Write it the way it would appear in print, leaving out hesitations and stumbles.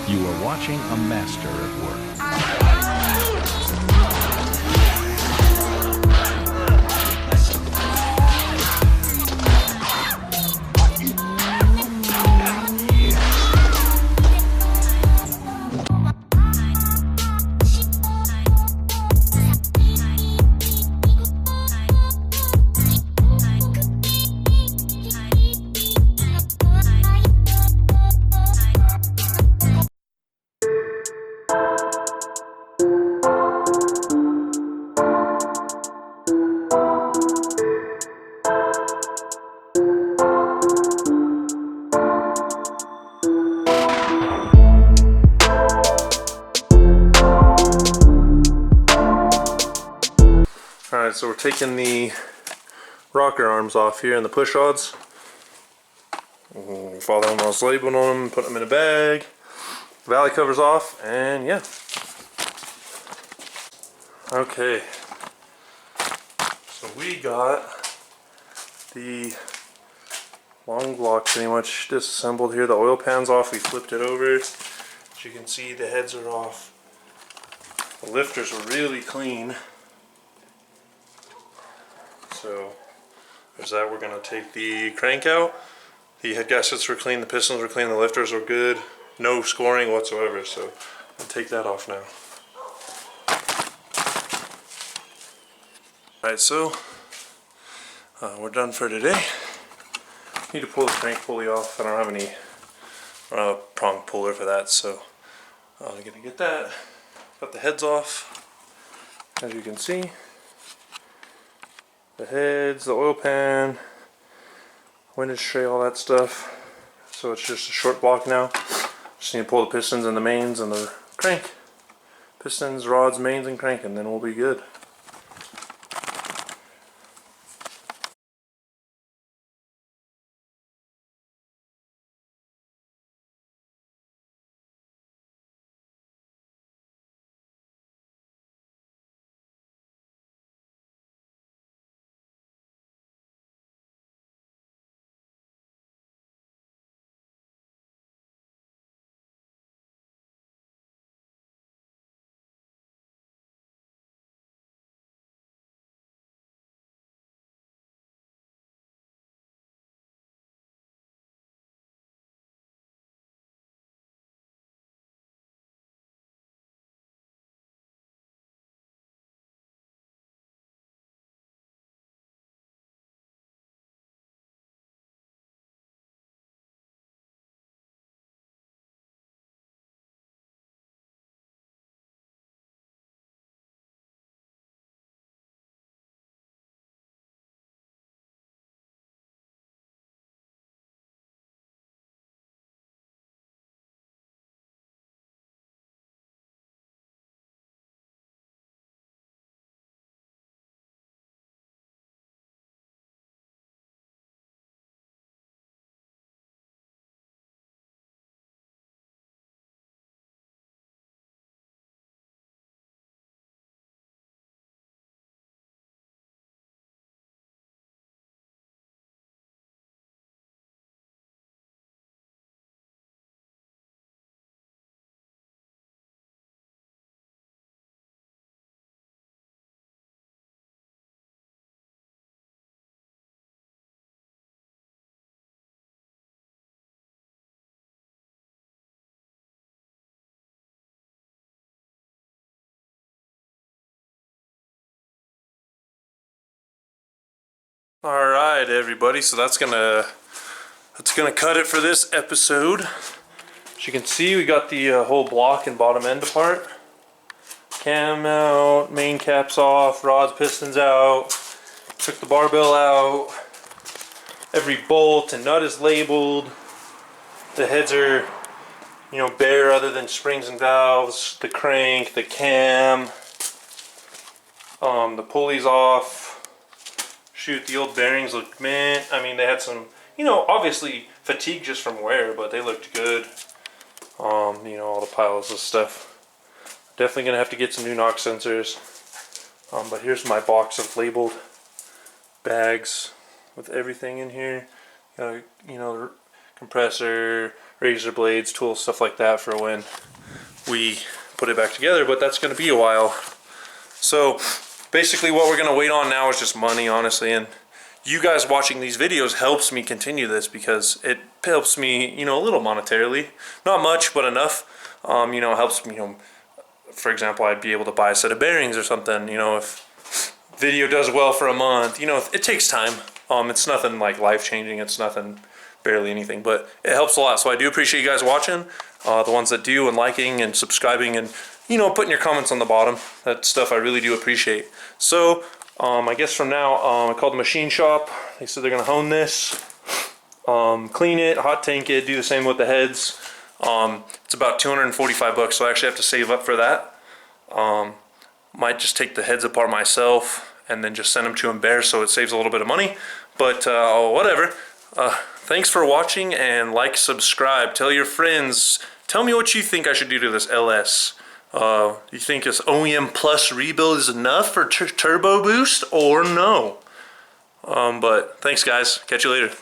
You are watching a master at work. Alright, so we're taking the rocker arms off here and the push rods. Father-in-law's labeling on them, put them in a bag. Valley covers off, and yeah. Okay. So we got the long block pretty much disassembled here. The oil pan's off, we flipped it over. As you can see, the heads are off. The lifters were really clean. So there's that. We're going to take the crank out. The head gaskets were clean, the pistons were clean, the lifters were good. No scoring whatsoever, so I'll take that off now. Alright, so we're done for today. Need to pull the crank pulley off. I don't have a prong puller for that, so I'm going to get that. Got the heads off, as you can see. The heads, the oil pan, windage tray, all that stuff. So it's just a short block now. Just need to pull the pistons and the mains and the crank. Pistons, rods, mains, and crank, and then we'll be good. Alright everybody, so that's gonna cut it for this episode. As you can see, we got the whole block and bottom end apart. Cam out, main caps off, rods, pistons out. Took the barbell out. Every bolt and nut is labeled. The heads are, bare other than springs and valves. The crank, the cam, the pulley's off. Shoot, the old bearings looked mint. I mean, they had some, obviously fatigue just from wear, but they looked good. All the piles of stuff. Definitely gonna have to get some new knock sensors. But here's my box of labeled bags with everything in here. Compressor, razor blades, tools, stuff like that for when we put it back together, but that's gonna be a while. So basically what we're gonna wait on now is just money, honestly, and you guys watching these videos helps me continue this because it helps me, you know, a little monetarily. Not much, but enough. You know, helps me, you know, for example, I'd be able to buy a set of bearings or something, you know, if video does well for a month. You know, it takes time. It's nothing like life-changing. It's nothing, barely anything, but it helps a lot. So I do appreciate you guys watching, the ones that do, and liking and subscribing and, you know, putting your comments on the bottom. That stuff I really do appreciate. So I guess from now, I called the machine shop. They said they're gonna hone this, clean it, hot tank it, do the same with the heads. It's about 245 bucks, so I actually have to save up for that. Might just take the heads apart myself and then just send them to Embear, so it saves a little bit of money. But whatever. Thanks for watching, and like, subscribe, tell your friends. Tell me what you think I should do to this LS. You think this OEM Plus rebuild is enough for turbo boost or no? But thanks guys, catch you later.